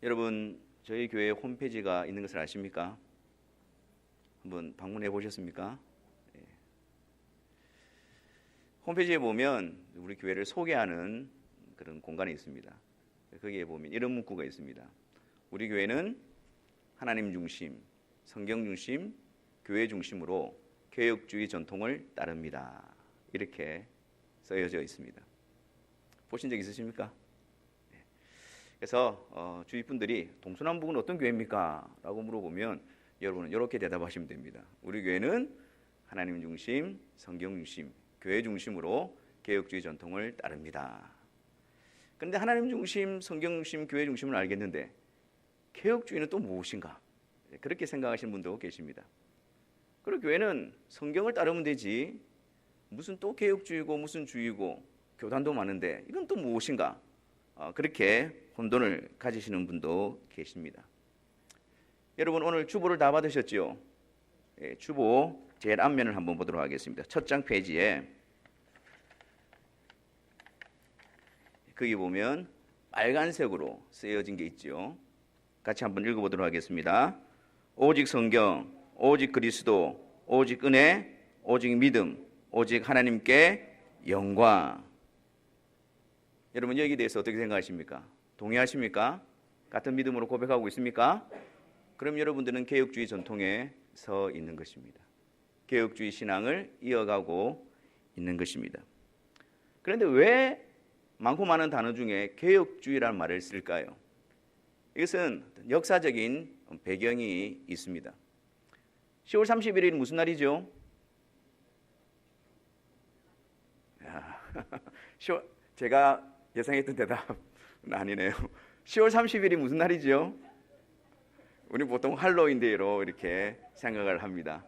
여러분, 저희 교회 홈페이지가 있는 것을 아십니까? 한번 방문해 보셨습니까? 홈페이지에 보면 우리 교회를 소개하는 그런 공간이 있습니다. 거기에 보면 이런 문구가 있습니다. 우리 교회는 하나님 중심, 성경 중심, 교회 중심으로 개혁주의 전통을 따릅니다. 이렇게 써여져 있습니다. 보신 적 있으십니까? 그래서 주위 분들이 동서남북은 어떤 교회입니까? 라고 물어보면 여러분은 이렇게 대답하시면 됩니다. 우리 교회는 하나님 중심, 성경 중심, 교회 중심으로 개혁주의 전통을 따릅니다. 그런데 하나님 중심, 성경 중심, 교회 중심을 알겠는데 개혁주의는 또 무엇인가? 그렇게 생각하시는 분도 계십니다. 그리고 교회는 성경을 따르면 되지 무슨 또 개혁주의고 무슨 주의고 교단도 많은데 이건 또 무엇인가? 그렇게 혼돈을 가지시는 분도 계십니다. 여러분, 오늘 주보를 다 받으셨죠? 주보 제일 앞면을 한번 보도록 하겠습니다. 첫 장 페이지에 거기 보면 빨간색으로 쓰여진 게 있죠. 같이 한번 읽어보도록 하겠습니다. 오직 성경, 오직 그리스도, 오직 은혜, 오직 믿음, 오직 하나님께 영광. 여러분, 여기에 대해서 어떻게 생각하십니까? 동의하십니까? 같은 믿음으로 고백하고 있습니까? 그럼 여러분들은 개혁주의 전통에 서 있는 것입니다. 개혁주의 신앙을 이어가고 있는 것입니다. 그런데 왜 많고 많은 단어 중에 개혁주의라는 말을 쓸까요? 이것은 역사적인 배경이 있습니다. 10월 31일 무슨 날이죠? 제가 예상했던 대답은 아니네요. 10월 30일이 무슨 날이죠? 우리 보통 할로윈데이로 이렇게 생각을 합니다.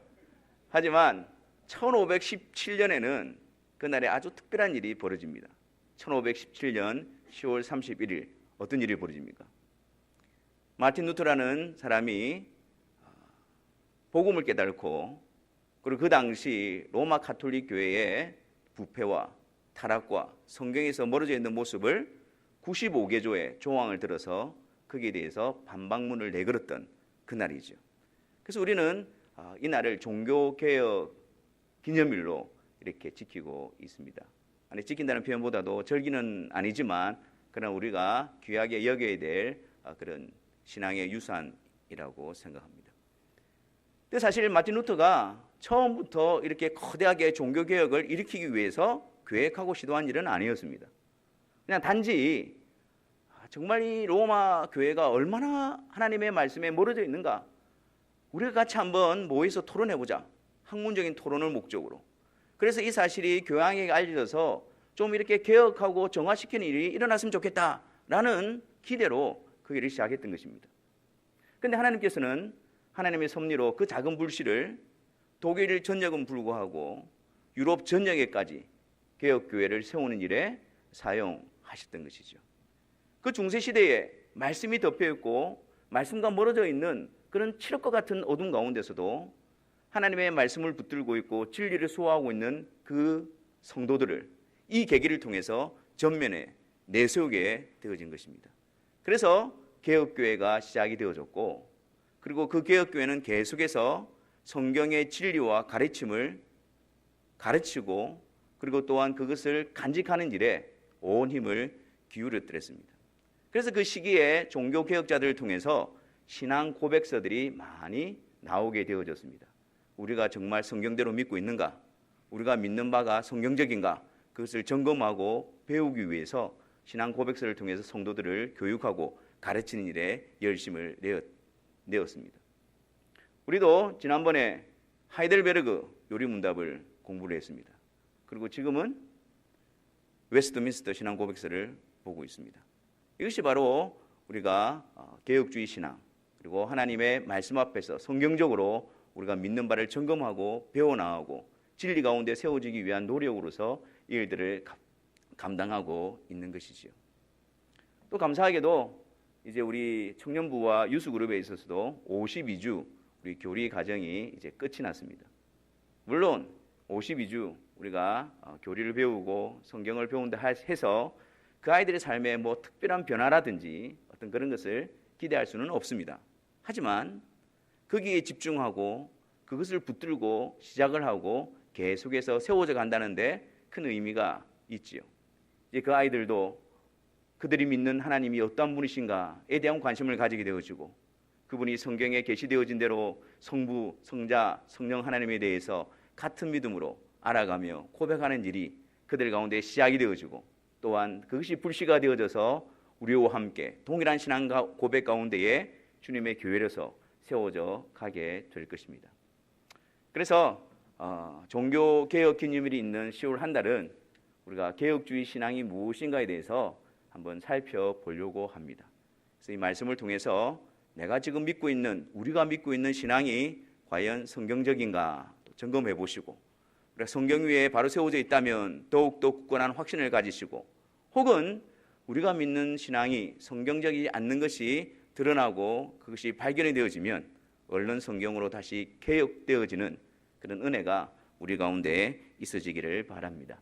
하지만 1517년에는 그날에 아주 특별한 일이 벌어집니다. 1517년 10월 31일 어떤 일이 벌어집니까? 마틴 루터라는 사람이 복음을 깨달고 그리고 그 당시 로마 가톨릭 교회의 부패와 타락과 성경에서 멀어져 있는 모습을 95개조의 조항을 들어서 거기에 대해서 반박문을 내걸었던 그날이죠. 그래서 우리는 이 날을 종교개혁 기념일로 이렇게 지키고 있습니다. 아니, 지킨다는 표현보다도 절기는 아니지만 그러나 우리가 귀하게 여겨야 될 그런 신앙의 유산이라고 생각합니다. 근데 사실 마틴 루터가 처음부터 이렇게 거대하게 종교개혁을 일으키기 위해서 계획하고 시도한 일은 아니었습니다. 그냥 단지 정말 이 로마 교회가 얼마나 하나님의 말씀에 멀어져 있는가, 우리가 같이 한번 모여서 토론해보자. 학문적인 토론을 목적으로. 그래서 이 사실이 교황에게 알려져서 좀 이렇게 개혁하고 정화시키는 일이 일어났으면 좋겠다라는 기대로 그 일을 시작했던 것입니다. 그런데 하나님께서는 하나님의 섭리로 그 작은 불씨를 독일 전역은 불구하고 유럽 전역에까지 개혁교회를 세우는 일에 사용하셨던 것이죠. 그 중세시대에 말씀이 덮여있고 말씀과 멀어져 있는 그런 칠흑과 같은 어둠 가운데서도 하나님의 말씀을 붙들고 있고 진리를 수호하고 있는 그 성도들을 이 계기를 통해서 전면에 내세우게 되어진 것입니다. 그래서 개혁교회가 시작이 되어졌고, 그리고 그 개혁교회는 계속해서 성경의 진리와 가르침을 가르치고 그리고 또한 그것을 간직하는 일에 온 힘을 기울였더랬습니다. 그래서 그 시기에 종교개혁자들을 통해서 신앙 고백서들이 많이 나오게 되어졌습니다. 우리가 정말 성경대로 믿고 있는가? 우리가 믿는 바가 성경적인가? 그것을 점검하고 배우기 위해서 신앙 고백서를 통해서 성도들을 교육하고 가르치는 일에 열심을 내었습니다. 우리도 지난번에 하이델베르그 요리문답을 공부를 했습니다. 그리고 지금은 웨스트민스터 신앙 고백서를 보고 있습니다. 이것이 바로 우리가 개혁주의 신앙, 그리고 하나님의 말씀 앞에서 성경적으로 우리가 믿는 바를 점검하고 배워나가고 진리 가운데 세워지기 위한 노력으로서 이 일들을 감당하고 있는 것이지요. 또 감사하게도 이제 우리 청년부와 유수그룹에 있어서도 52주 우리 교리 과정이 이제 끝이 났습니다. 물론 52주 우리가 교리를 배우고 성경을 배운다 해서 그 아이들의 삶에 뭐 특별한 변화라든지 어떤 그런 것을 기대할 수는 없습니다. 하지만 거기에 집중하고 그것을 붙들고 시작을 하고 계속해서 세워져 간다는데 큰 의미가 있지요. 이제 그 아이들도 그들이 믿는 하나님이 어떠한 분이신가에 대한 관심을 가지게 되어지고, 그분이 성경에 계시되어진 대로 성부, 성자, 성령 하나님에 대해서 같은 믿음으로 알아가며 고백하는 일이 그들 가운데 시작이 되어지고, 또한 그것이 불씨가 되어져서 우리와 함께 동일한 신앙 고백 가운데에 주님의 교회로서 세워져 가게 될 것입니다. 그래서 종교개혁 기념일이 있는 10월 한 달은 우리가 개혁주의 신앙이 무엇인가에 대해서 한번 살펴보려고 합니다. 그래서 이 말씀을 통해서 내가 지금 믿고 있는, 우리가 믿고 있는 신앙이 과연 성경적인가 점검해 보시고, 우리가 성경 위에 바로 세워져 있다면 더욱더 굳건한 확신을 가지시고, 혹은 우리가 믿는 신앙이 성경적이지 않는 것이 드러나고 그것이 발견이 되어지면 얼른 성경으로 다시 개혁되어지는 그런 은혜가 우리 가운데 있어지기를 바랍니다.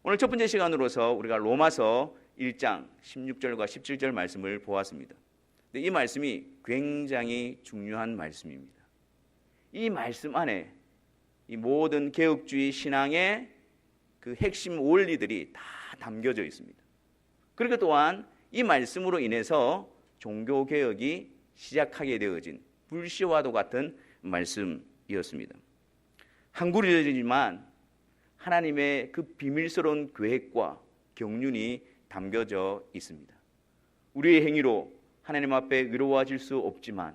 오늘 첫 번째 시간으로서 우리가 로마서 1장 16절과 17절 말씀을 보았습니다. 근데 이 말씀이 굉장히 중요한 말씀입니다. 이 말씀 안에 이 모든 개혁주의 신앙의 그 핵심 원리들이 다 담겨져 있습니다. 그리고 또한 이 말씀으로 인해서 종교개혁이 시작하게 되어진 불씨와도 같은 말씀이었습니다. 한글이지만 하나님의 그 비밀스러운 계획과 경륜이 담겨져 있습니다. 우리의 행위로 하나님 앞에 의로워질 수 없지만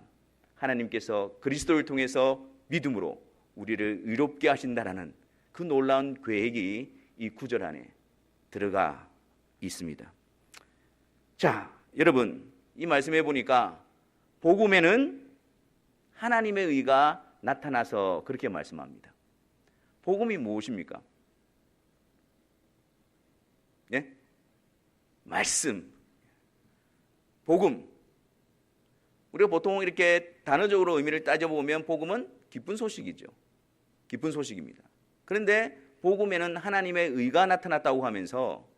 하나님께서 그리스도를 통해서 믿음으로 우리를 의롭게 하신다라는 그 놀라운 계획이 이 구절 안에 들어가 있습니다. 자, 여러분, 이 말씀해 보니까 복음에는 하나님의 의가 나타나서 그렇게 말씀합니다. 복음이 무엇입니까? 예? 말씀. 복음. 우리가 보통 이렇게 단어적으로 의미를 따져보면 복음은 기쁜 소식이죠. 기쁜 소식입니다. 그런데 복음에는 하나님의 의가 나타났다고 하면서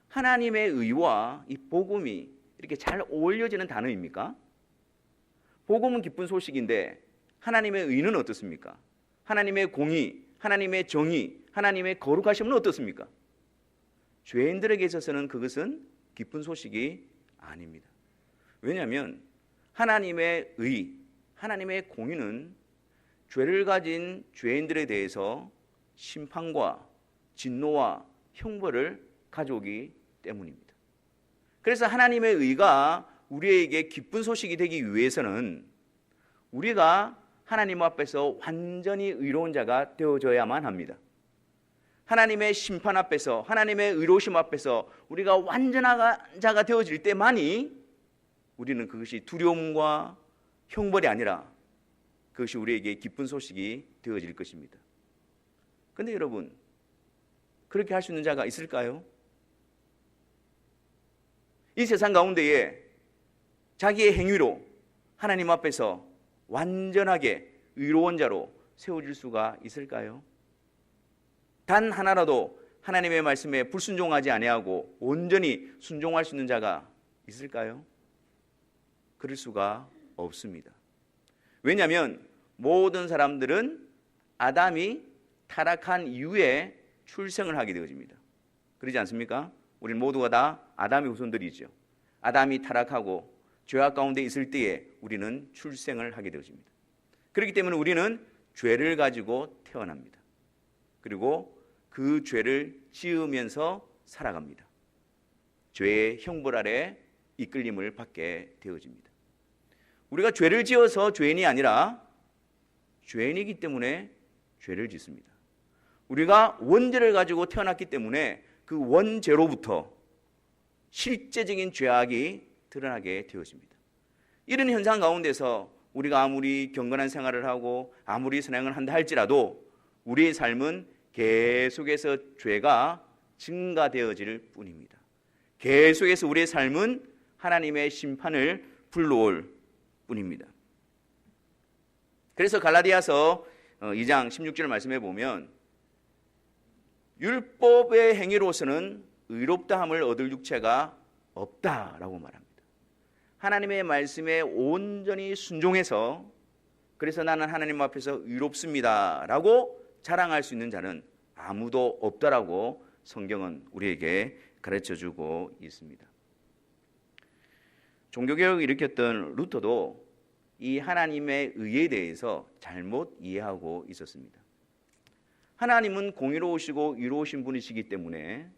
하나님의 의와 이 복음이 이렇게 잘 어울려지는 단어입니까? 복음은 기쁜 소식인데 하나님의 의는 어떻습니까? 하나님의 공의, 하나님의 정의, 하나님의 거룩하심은 어떻습니까? 죄인들에게 있어서는 그것은 기쁜 소식이 아닙니다. 왜냐하면 하나님의 의, 하나님의 공의는 죄를 가진 죄인들에 대해서 심판과 진노와 형벌을 가져오기 때문입니다. 그래서 하나님의 의가 우리에게 기쁜 소식이 되기 위해서는 우리가 하나님 앞에서 완전히 의로운 자가 되어져야만 합니다. 하나님의 심판 앞에서, 하나님의 의로우심 앞에서 우리가 완전한 자가 되어질 때만이 우리는 그것이 두려움과 형벌이 아니라 그것이 우리에게 기쁜 소식이 되어질 것입니다. 그런데 여러분, 그렇게 할 수 있는 자가 있을까요? 이 세상 가운데에 자기의 행위로 하나님 앞에서 완전하게 의로운 자로 세워질 수가 있을까요? 단 하나라도 하나님의 말씀에 불순종하지 아니하고 온전히 순종할 수 있는 자가 있을까요? 그럴 수가 없습니다. 왜냐하면 모든 사람들은 아담이 타락한 이후에 출생을 하게 되어집니다. 그러지 않습니까? 우리 모두가 다 아담의 후손들이죠. 아담이 타락하고 죄악 가운데 있을 때에 우리는 출생을 하게 되어집니다. 그렇기 때문에 우리는 죄를 가지고 태어납니다. 그리고 그 죄를 지으면서 살아갑니다. 죄의 형벌 아래 이끌림을 받게 되어집니다. 우리가 죄를 지어서 죄인이 아니라 죄인이기 때문에 죄를 짓습니다. 우리가 원죄를 가지고 태어났기 때문에 그 원죄로부터 실제적인 죄악이 드러나게 되어집니다. 이런 현상 가운데서 우리가 아무리 경건한 생활을 하고 아무리 선행을 한다 할지라도 우리의 삶은 계속해서 죄가 증가되어질 뿐입니다. 계속해서 우리의 삶은 하나님의 심판을 불러올 뿐입니다. 그래서 갈라디아서 2장 16절 말씀해 보면 율법의 행위로서는 의롭다함을 얻을 육체가 없다라고 말합니다. 하나님의 말씀에 온전히 순종해서 그래서 나는 하나님 앞에서 의롭습니다라고 자랑할 수 있는 자는 아무도 없다라고 성경은 우리에게 가르쳐주고 있습니다. 종교개혁을 일으켰던 루터도 이 하나님의 의에 대해서 잘못 이해하고 있었습니다. 하나님은 공의로우시고 의로우신 분이시기 때문에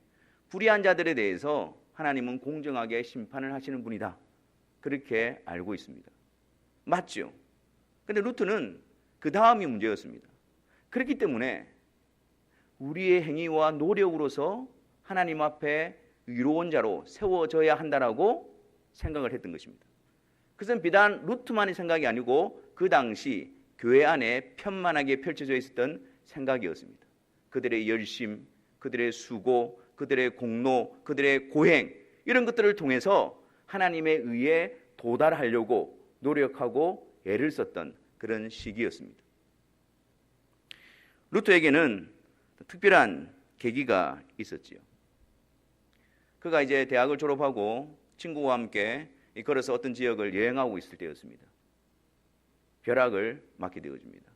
불의한 자들에 대해서 하나님은 공정하게 심판을 하시는 분이다, 그렇게 알고 있습니다. 맞죠? 근데 루터는 그 다음이 문제였습니다. 그렇기 때문에 우리의 행위와 노력으로서 하나님 앞에 의로운 자로 세워져야 한다라고 생각을 했던 것입니다. 그것은 비단 루트만의 생각이 아니고 그 당시 교회 안에 편만하게 펼쳐져 있었던 생각이었습니다. 그들의 열심, 그들의 수고, 그들의 공로, 그들의 고행, 이런 것들을 통해서 하나님의 의에 도달하려고 노력하고 애를 썼던 그런 시기였습니다. 루터에게는 특별한 계기가 있었지요. 그가 이제 대학을 졸업하고 친구와 함께 걸어서 어떤 지역을 여행하고 있을 때였습니다. 벼락을 맞게 되어집니다.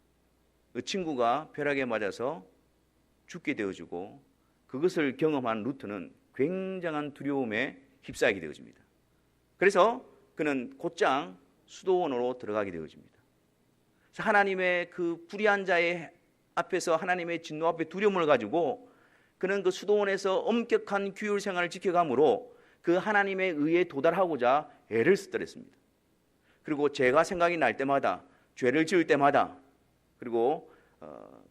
그 친구가 벼락에 맞아서 죽게 되어지고 그것을 경험한 루터는 굉장한 두려움에 휩싸이게 되어집니다. 그래서 그는 곧장 수도원으로 들어가게 되어집니다. 하나님의 그 불의한 자의 앞에서 하나님의 진노 앞에 두려움을 가지고 그는 그 수도원에서 엄격한 규율 생활을 지켜가므로 그 하나님의 의에 도달하고자 애를 쓰더랬습니다. 그리고 죄가 생각이 날 때마다, 죄를 지을 때마다, 그리고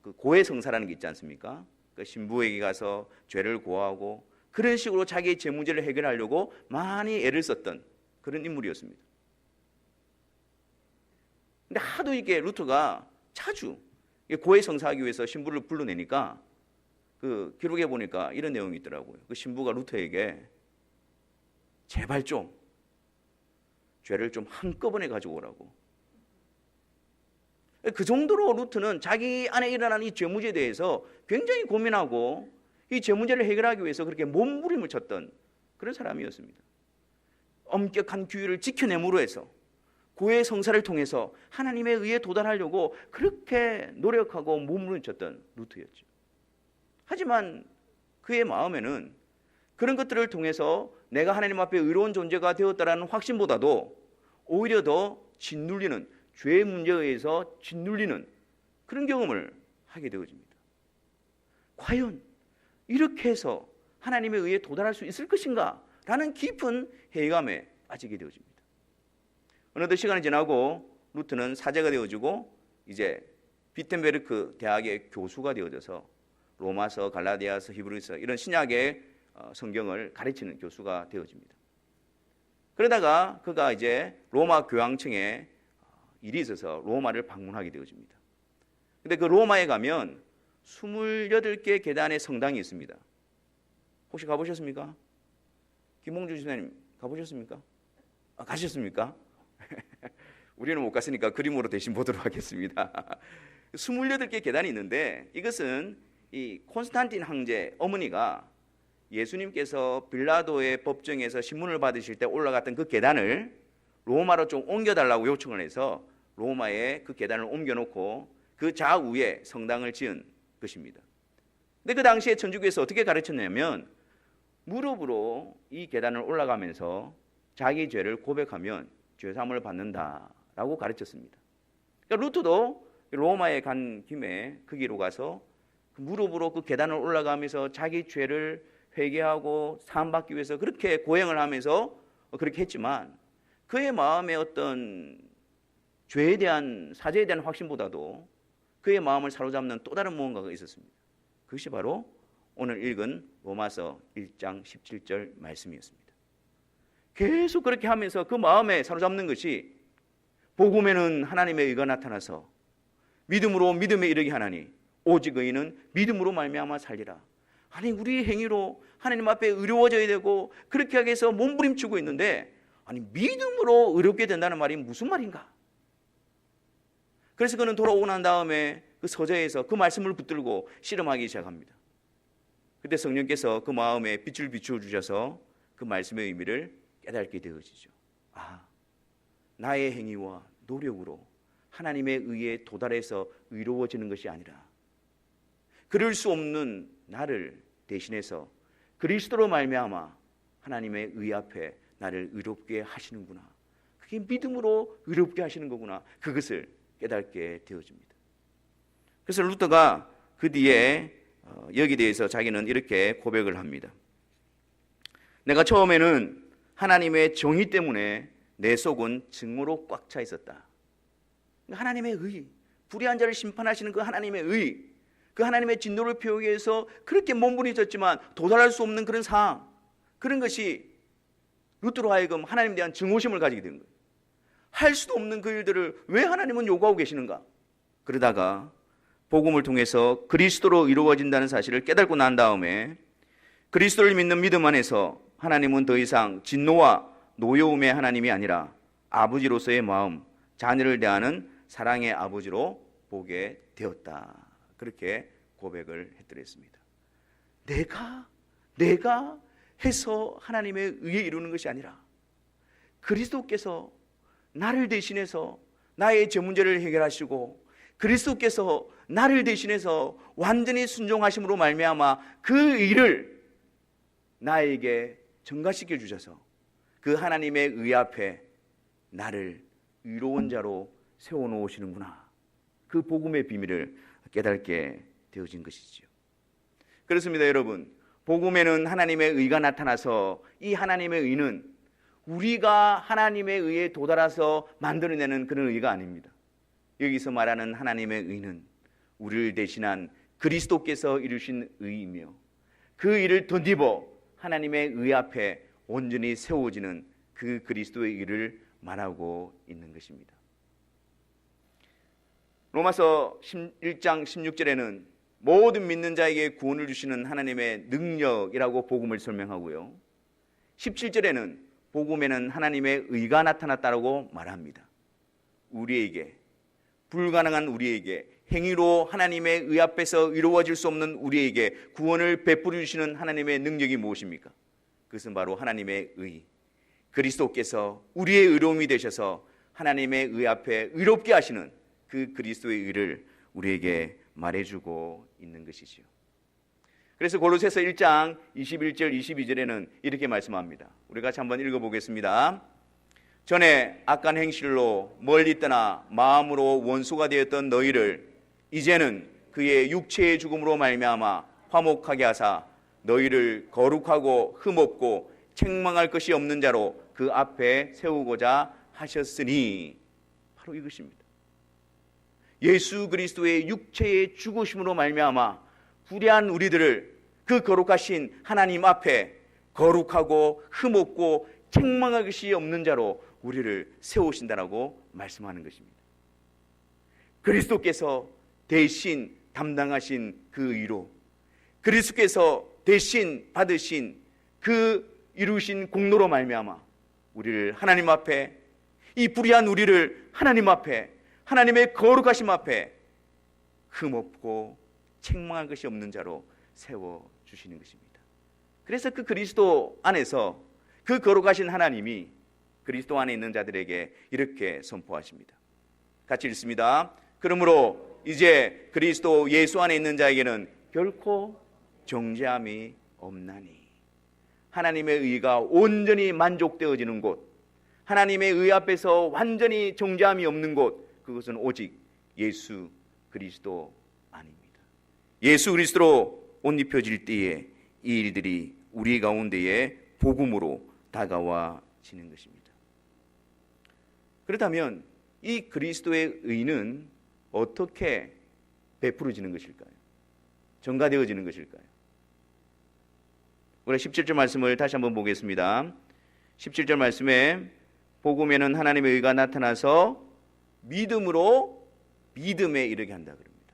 그 고해성사라는 게 있지 않습니까? 그 신부에게 가서 죄를 고하고 그런 식으로 자기의 죄 문제를 해결하려고 많이 애를 썼던 그런 인물이었습니다. 근데 하도 이게 루터가 자주 고해성사하기 위해서 신부를 불러내니까 그 기록에 보니까 이런 내용이 있더라고요. 그 신부가 루터에게 제발 좀 죄를 좀 한꺼번에 가지고 오라고. 그 정도로 루터는 자기 안에 일어난 이 죄 문제에 대해서 굉장히 고민하고 이 죄 문제를 해결하기 위해서 그렇게 몸부림을 쳤던 그런 사람이었습니다. 엄격한 규율을 지켜내므로 해서 고해 성사를 통해서 하나님의 의에 도달하려고 그렇게 노력하고 몸부림을 쳤던 루터였죠. 하지만 그의 마음에는 그런 것들을 통해서 내가 하나님 앞에 의로운 존재가 되었다라는 확신보다도 오히려 더 짓눌리는, 죄의 문제에 의해서 짓눌리는 그런 경험을 하게 되어집니다. 과연 이렇게 해서 하나님의 의에 도달할 수 있을 것인가? 라는 깊은 회의감에 빠지게 되어집니다. 어느덧 시간이 지나고 루터는 사제가 되어지고 이제 비텐베르크 대학의 교수가 되어져서 로마서, 갈라디아서, 히브리서 이런 신약의 성경을 가르치는 교수가 되어집니다. 그러다가 그가 이제 로마 교황청에 일이 있어서 로마를 방문하게 되어집니다. 근데 그 로마에 가면 28개 계단의 성당이 있습니다. 혹시 가보셨습니까? 김홍준 집사님 가보셨습니까? 가셨습니까? 우리는 못 갔으니까 그림으로 대신 보도록 하겠습니다. 28개 계단이 있는데 이것은 이 콘스탄틴 황제 어머니가 예수님께서 빌라도의 법정에서 신문을 받으실 때 올라갔던 그 계단을 로마로 좀 옮겨달라고 요청을 해서 로마에 그 계단을 옮겨놓고 그 좌우에 성당을 지은 것입니다. 근데 그 당시에 천주교에서 어떻게 가르쳤냐면 무릎으로 이 계단을 올라가면서 자기 죄를 고백하면 죄사함을 받는다라고 가르쳤습니다. 그러니까 루터도 로마에 간 김에 그 길로 가서 무릎으로 그 계단을 올라가면서 자기 죄를 회개하고 사함받기 위해서 그렇게 고행을 하면서 그렇게 했지만 그의 마음에 어떤 죄에 대한, 사죄에 대한 확신보다도 그의 마음을 사로잡는 또 다른 무언가가 있었습니다. 그것이 바로 오늘 읽은 로마서 1장 17절 말씀이었습니다. 계속 그렇게 하면서 그 마음에 사로잡는 것이 복음에는 하나님의 의가 나타나서 믿음으로 믿음에 이르게 하나니 오직 의인은 믿음으로 말미암아 살리라. 아니 우리의 행위로 하나님 앞에 의로워져야 되고 그렇게 하기 위해서 몸부림치고 있는데 아니 믿음으로 의롭게 된다는 말이 무슨 말인가? 그래서 그는 돌아오고 난 다음에 그 서재에서 그 말씀을 붙들고 씨름하기 시작합니다. 그때 성령께서 그 마음에 빛을 비추어 주셔서 그 말씀의 의미를 깨닫게 되어지죠. 아, 나의 행위와 노력으로 하나님의 의에 도달해서 의로워지는 것이 아니라 그럴 수 없는 나를 대신해서 그리스도로 말미암아 하나님의 의 앞에 나를 의롭게 하시는구나. 그게 믿음으로 의롭게 하시는 거구나. 그것을 깨닫게 되어집니다. 그래서 루터가 그 뒤에 여기에 대해서 자기는 이렇게 고백을 합니다. 내가 처음에는 하나님의 정의 때문에 내 속은 증오로 꽉 차 있었다. 하나님의 의, 불의한 자를 심판하시는 그 하나님의 의, 그 하나님의 진노를 피우기 위해서 그렇게 몸부림쳤지만 도달할 수 없는 그런 상황, 그런 것이 루터로 하여금 하나님에 대한 증오심을 가지게 된 거예요. 할 수도 없는 그 일들을 왜 하나님은 요구하고 계시는가? 그러다가 복음을 통해서 그리스도로 이루어진다는 사실을 깨닫고 난 다음에 그리스도를 믿는 믿음 안에서 하나님은 더 이상 진노와 노여움의 하나님이 아니라 아버지로서의 마음, 자녀를 대하는 사랑의 아버지로 보게 되었다. 그렇게 고백을 해드렸습니다. 내가 해서 하나님의 의에 이루는 것이 아니라 그리스도께서 나를 대신해서 나의 제 문제를 해결하시고 그리스도께서 나를 대신해서 완전히 순종하심으로 말미암아 그 일을 나에게 전가시켜 주셔서 그 하나님의 의 앞에 나를 의로운 자로 세워놓으시는구나. 그 복음의 비밀을 깨닫게 되어진 것이지요. 그렇습니다, 여러분. 복음에는 하나님의 의가 나타나서 이 하나님의 의는 우리가 하나님의 의에 도달해서 만들어내는 그런 의가 아닙니다. 여기서 말하는 하나님의 의는 우리를 대신한 그리스도께서 이루신 의이며 그 의를 덧입어 하나님의 의 앞에 온전히 세워지는 그 그리스도의 의를 말하고 있는 것입니다. 로마서 1장 16절에는 모든 믿는 자에게 구원을 주시는 하나님의 능력이라고 복음을 설명하고요, 17절에는 복음에는 하나님의 의가 나타났다고 말합니다. 우리에게, 불가능한 우리에게, 행위로 하나님의 의 앞에서 이루어질 수 없는 우리에게 구원을 베풀어 주시는 하나님의 능력이 무엇입니까? 그것은 바로 하나님의 의, 그리스도께서 우리의 의로움이 되셔서 하나님의 의 앞에 의롭게 하시는 그 그리스도의 의를 우리에게 말해주고 있는 것이지요. 그래서 골로새서 1장 21절 22절에는 이렇게 말씀합니다. 우리 같이 한번 읽어보겠습니다. 전에 악한 행실로 멀리 떠나 마음으로 원수가 되었던 너희를 이제는 그의 육체의 죽음으로 말미암아 화목하게 하사 너희를 거룩하고 흠없고 책망할 것이 없는 자로 그 앞에 세우고자 하셨으니, 바로 이것입니다. 예수 그리스도의 육체의 죽으심으로 말미암아 불의한 우리들을 그 거룩하신 하나님 앞에 거룩하고 흠없고 책망할 것이 없는 자로 우리를 세우신다라고 말씀하는 것입니다. 그리스도께서 대신 담당하신 그 의로, 그리스도께서 대신 받으신 그 이루신 공로로 말미암아 우리를 하나님 앞에, 이 불의한 우리를 하나님 앞에, 하나님의 거룩하심 앞에 흠없고 책망할 것이 없는 자로 세워주시는 것입니다. 그래서 그 그리스도 안에서 그 거룩하신 하나님이 그리스도 안에 있는 자들에게 이렇게 선포하십니다. 같이 읽습니다. 그러므로 이제 그리스도 예수 안에 있는 자에게는 결코 정죄함이 없나니, 하나님의 의가 온전히 만족되어지는 곳, 하나님의 의 앞에서 완전히 정죄함이 없는 곳, 그것은 오직 예수 그리스도 안입니다. 예수 그리스도로 옷 입혀질 때에 이 일들이 우리 가운데에 복음으로 다가와지는 것입니다. 그렇다면 이 그리스도의 의는 어떻게 베풀어지는 것일까요? 전가되어지는 것일까요? 우리 17절 말씀을 다시 한번 보겠습니다. 17절 말씀에 복음에는 하나님의 의가 나타나서 믿음으로 믿음에 이르게 한다 그럽니다.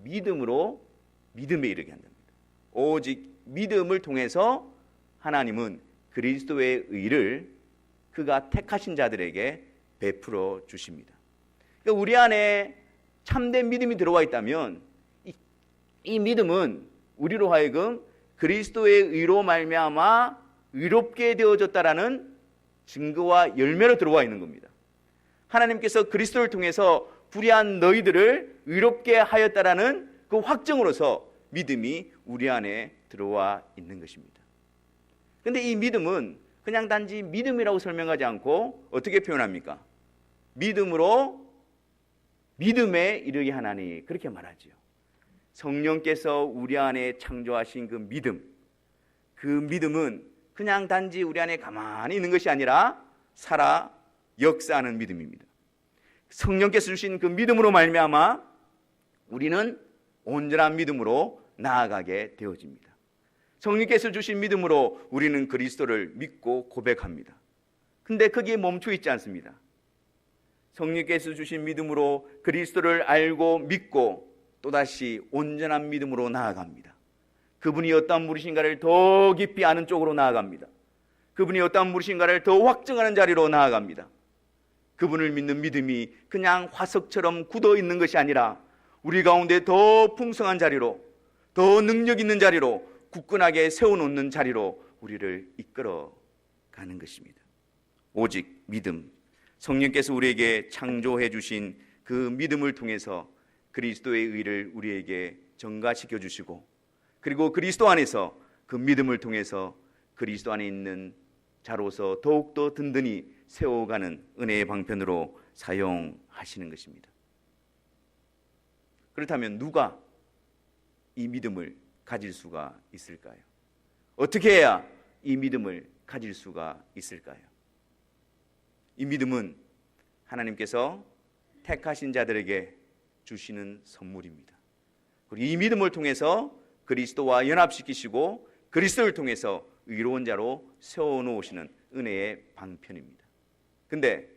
믿음으로 믿음에 이르게 한답니다. 오직 믿음을 통해서 하나님은 그리스도의 의를 그가 택하신 자들에게 베풀어 주십니다. 그러니까 우리 안에 참된 믿음이 들어와 있다면 이 믿음은 우리로 하여금 그리스도의 의로 말미암아 의롭게 되어졌다라는 증거와 열매로 들어와 있는 겁니다. 하나님께서 그리스도를 통해서 불의한 너희들을 의롭게 하였다라는 그 확정으로서 믿음이 우리 안에 들어와 있는 것입니다. 그런데 이 믿음은 그냥 단지 믿음이라고 설명하지 않고 어떻게 표현합니까? 믿음으로 믿음에 이르게 하나니, 그렇게 말하지요. 성령께서 우리 안에 창조하신 그 믿음은 그냥 단지 우리 안에 가만히 있는 것이 아니라 살아 역사하는 믿음입니다. 성령께서 주신 그 믿음으로 말미암아 우리는 온전한 믿음으로 나아가게 되어집니다. 성령께서 주신 믿음으로 우리는 그리스도를 믿고 고백합니다. 근데 거기에 멈춰 있지 않습니다. 성령께서 주신 믿음으로 그리스도를 알고 믿고 또다시 온전한 믿음으로 나아갑니다. 그분이 어떠한 분이신가를 더 깊이 아는 쪽으로 나아갑니다. 그분이 어떠한 분이신가를 더 확증하는 자리로 나아갑니다. 그분을 믿는 믿음이 그냥 화석처럼 굳어 있는 것이 아니라 우리 가운데 더 풍성한 자리로, 더 능력 있는 자리로, 굳건하게 세워놓는 자리로 우리를 이끌어 가는 것입니다. 오직 믿음, 성령께서 우리에게 창조해 주신 그 믿음을 통해서 그리스도의 의를 우리에게 전가시켜 주시고, 그리고 그리스도 안에서 그 믿음을 통해서 그리스도 안에 있는 자로서 더욱더 든든히 세워가는 은혜의 방편으로 사용하시는 것입니다. 그렇다면 누가 이 믿음을 가질 수가 있을까요? 어떻게 해야 이 믿음을 가질 수가 있을까요? 이 믿음은 하나님께서 택하신 자들에게 주시는 선물입니다. 그리고 이 믿음을 통해서 그리스도와 연합시키시고 그리스도를 통해서 의로운 자로 세워놓으시는 은혜의 방편입니다. 근데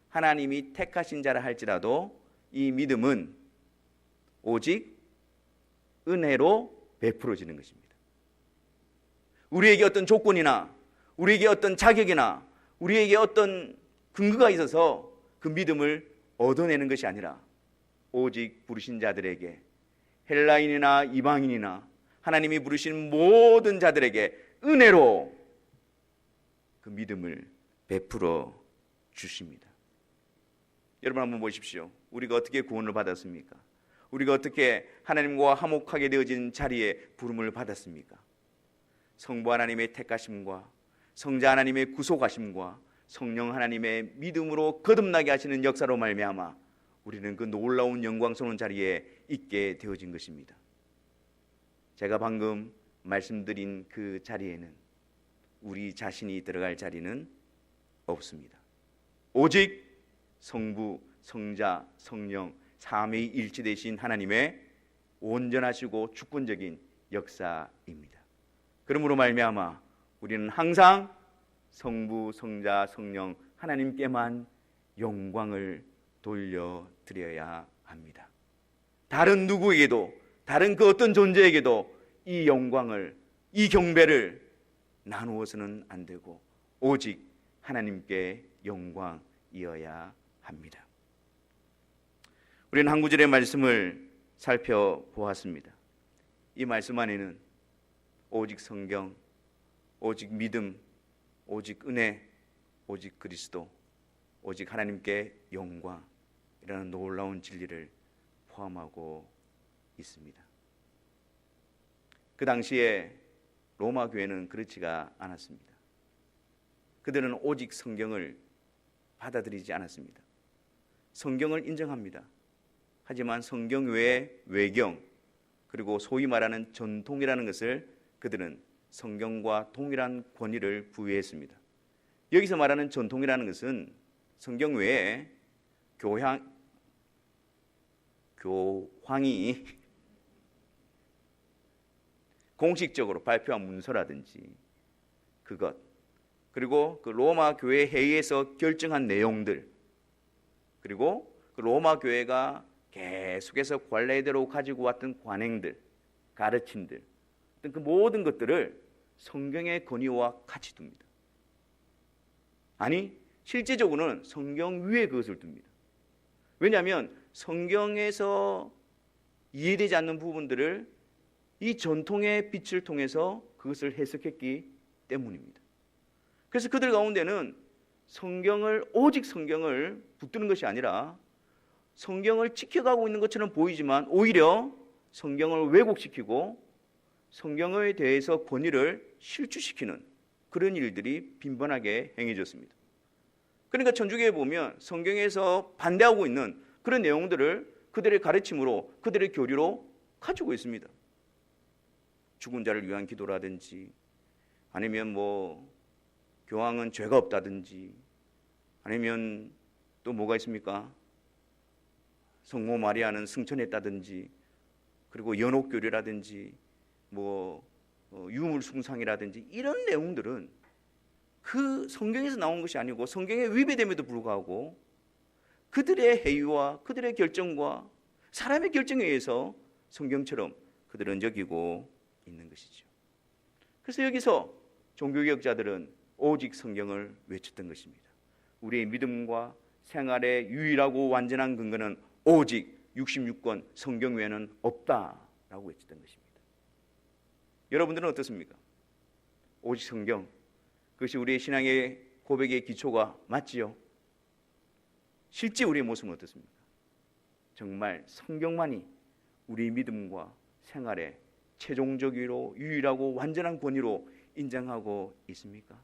하나님이 택하신 자라 할지라도 이 믿음은 오직 은혜로 베풀어지는 것입니다. 우리에게 어떤 조건이나 우리에게 어떤 자격이나 우리에게 어떤 근거가 있어서 그 믿음을 얻어내는 것이 아니라 오직 부르신 자들에게, 헬라인이나 이방인이나 하나님이 부르신 모든 자들에게 은혜로 그 믿음을 베풀어 주십니다. 여러분 한번 보십시오. 우리가 어떻게 구원을 받았습니까? 우리가 어떻게 하나님과 화목하게 되어진 자리에 부름을 받았습니까? 성부 하나님의 택하심과 성자 하나님의 구속하심과 성령 하나님의 믿음으로 거듭나게 하시는 역사로 말미암아 우리는 그 놀라운 영광스러운 자리에 있게 되어진 것입니다. 제가 방금 말씀드린 그 자리에는 우리 자신이 들어갈 자리는 없습니다. 오직 성부, 성자, 성령 삼위 일치 되신 하나님의 온전하시고 주권적인 역사입니다. 그러므로 말미암아 우리는 항상 성부, 성자, 성령 하나님께만 영광을 돌려드려야 합니다. 다른 누구에게도, 다른 그 어떤 존재에게도 이 영광을, 이 경배를 나누어서는 안 되고 오직 하나님께 영광이어야 합니다. 우리는 한 구절의 말씀을 살펴보았습니다. 이 말씀 안에는 오직 성경, 오직 믿음, 오직 은혜, 오직 그리스도, 오직 하나님께 영광이라는 놀라운 진리를 포함하고 있습니다. 그 당시에 로마 교회는 그렇지가 않았습니다. 그들은 오직 성경을 받아들이지 않았습니다. 성경을 인정합니다. 하지만 성경 외의 외경, 그리고 소위 말하는 전통이라는 것을 그들은 성경과 동일한 권위를 부여했습니다. 여기서 말하는 전통이라는 것은 성경 외에 교황이 공식적으로 발표한 문서라든지 그것, 그리고 그 로마 교회 회의에서 결정한 내용들, 그리고 그 로마 교회가 계속해서 관례대로 가지고 왔던 관행들, 가르침들, 그 모든 것들을 성경의 권위와 같이 둡니다. 아니, 실제적으로는 성경 위에 그것을 둡니다. 왜냐하면 성경에서 이해되지 않는 부분들을 이 전통의 빛을 통해서 그것을 해석했기 때문입니다. 그래서 그들 가운데는 오직 성경을 붙드는 것이 아니라 성경을 지켜가고 있는 것처럼 보이지만 오히려 성경을 왜곡시키고 성경에 대해서 권위를 실추시키는 그런 일들이 빈번하게 행해졌습니다. 그러니까 천주교에 보면 성경에서 반대하고 있는 그런 내용들을 그들의 가르침으로, 그들의 교리로 가지고 있습니다. 죽은 자를 위한 기도라든지, 아니면 교황은 죄가 없다든지, 아니면 또 뭐가 있습니까? 성모 마리아는 승천했다든지, 그리고 연옥교리라든지, 유물숭상이라든지, 이런 내용들은 그 성경에서 나온 것이 아니고 성경에 위배됨에도 불구하고 그들의 행위와 그들의 결정과 사람의 결정에 의해서 성경처럼 그들은 여기고 있는 것이죠. 그래서 여기서 종교개혁자들은 오직 성경을 외쳤던 것입니다. 우리의 믿음과 생활의 유일하고 완전한 근거는 오직 66권 성경 외에는 없다라고 외쳤던 것입니다. 여러분들은 어떻습니까? 오직 성경, 그것이 우리의 신앙의 고백의 기초가 맞지요? 실제 우리의 모습은 어떻습니까? 정말 성경만이 우리 믿음과 생활의 최종적이로 유일하고 완전한 권위로 인정하고 있습니까?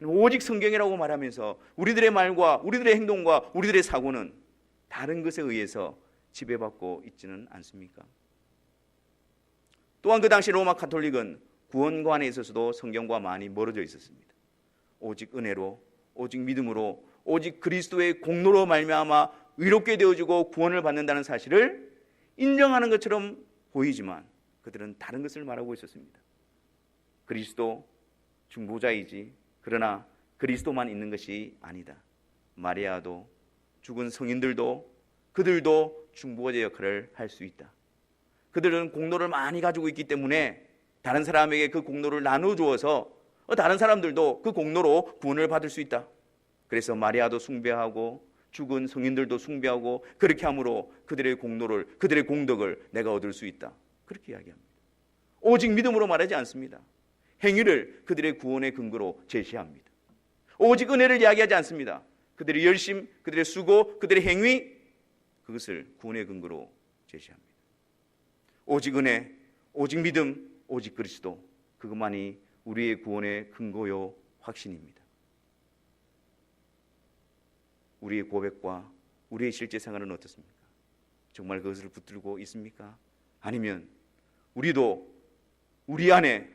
오직 성경이라고 말하면서 우리들의 말과 우리들의 행동과 우리들의 사고는 다른 것에 의해서 지배받고 있지는 않습니까? 또한 그 당시 로마 가톨릭은 구원관에 있어서도 성경과 많이 멀어져 있었습니다. 오직 은혜로, 오직 믿음으로, 오직 그리스도의 공로로 말미암아 의롭게 되어지고 구원을 받는다는 사실을 인정하는 것처럼 보이지만 그들은 다른 것을 말하고 있었습니다. 그리스도 중보자이지, 그러나 그리스도만 있는 것이 아니다. 마리아도, 죽은 성인들도, 그들도 중보자 역할을 할 수 있다. 그들은 공로를 많이 가지고 있기 때문에 다른 사람에게 그 공로를 나눠주어서 다른 사람들도 그 공로로 구원을 받을 수 있다. 그래서 마리아도 숭배하고 죽은 성인들도 숭배하고 그렇게 함으로 그들의 공로를, 그들의 공덕을 내가 얻을 수 있다. 그렇게 이야기합니다. 오직 믿음으로 말하지 않습니다. 행위를 그들의 구원의 근거로 제시합니다. 오직 은혜를 이야기하지 않습니다. 그들의 열심, 그들의 수고, 그들의 행위, 그것을 구원의 근거로 제시합니다. 오직 은혜, 오직 믿음, 오직 그리스도, 그것만이 우리의 구원의 근거요 확신입니다. 우리의 고백과 우리의 실제 생활은 어떻습니까? 정말 그것을 붙들고 있습니까? 아니면 우리도 우리 안에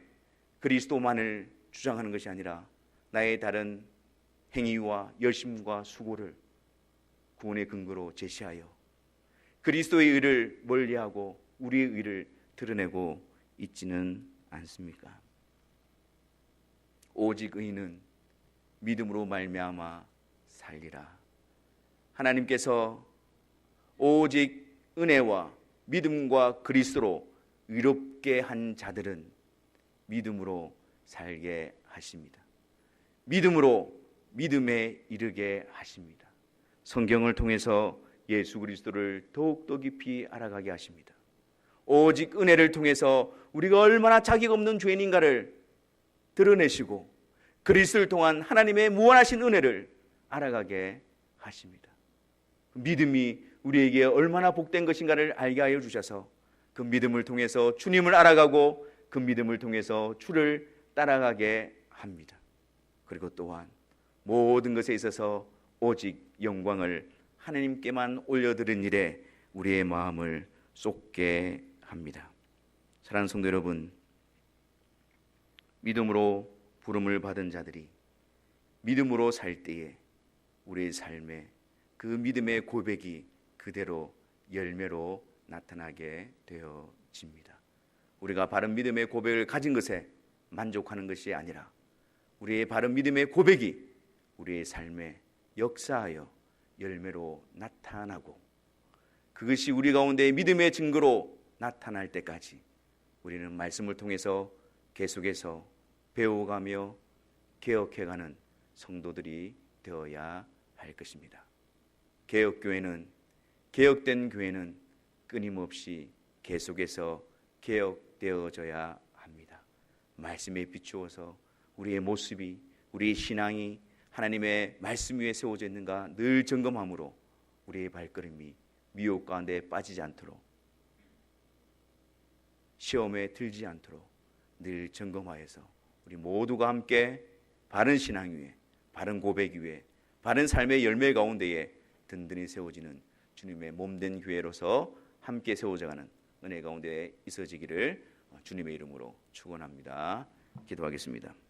그리스도만을 주장하는 것이 아니라 나의 다른 행위와 열심과 수고를 구원의 근거로 제시하여 그리스도의 의를 멀리하고 우리의 의를 드러내고 있지는 않습니까? 오직 의인은 믿음으로 말미암아 살리라. 하나님께서 오직 은혜와 믿음과 그리스도로 의롭게 한 자들은 믿음으로 살게 하십니다. 믿음으로 믿음에 이르게 하십니다. 성경을 통해서 예수 그리스도를 더욱더 깊이 알아가게 하십니다. 오직 은혜를 통해서 우리가 얼마나 자격 없는 죄인인가를 드러내시고 그리스도를 통한 하나님의 무한하신 은혜를 알아가게 하십니다. 믿음이 우리에게 얼마나 복된 것인가를 알게 하여 주셔서 그 믿음을 통해서 주님을 알아가고 그 믿음을 통해서 주를 따라가게 합니다. 그리고 또한 모든 것에 있어서 오직 영광을 하나님께만 올려드린 일에 우리의 마음을 쏟게 합니다. 사랑하는 성도 여러분, 믿음으로 부름을 받은 자들이 믿음으로 살 때에 우리의 삶에 그 믿음의 고백이 그대로 열매로 나타나게 되어집니다. 우리가 바른 믿음의 고백을 가진 것에 만족하는 것이 아니라 우리의 바른 믿음의 고백이 우리의 삶에 역사하여 열매로 나타나고 그것이 우리 가운데 믿음의 증거로 나타날 때까지 우리는 말씀을 통해서 계속해서 배워가며 개혁해가는 성도들이 되어야 할 것입니다. 개혁된 교회는 끊임없이 계속해서 개혁되어져야 합니다. 말씀에 비추어서 우리의 모습이, 우리의 신앙이 하나님의 말씀 위에 세워져 있는가 늘 점검함으로 우리의 발걸음이 미혹 가운데 빠지지 않도록, 시험에 들지 않도록 늘 점검하여서 우리 모두가 함께 바른 신앙 위에, 바른 고백 위에, 바른 삶의 열매 가운데에 든든히 세워지는 주님의 몸된 교회로서 함께 세워져가는 은혜 가운데 있어지기를 주님의 이름으로 축원합니다. 기도하겠습니다.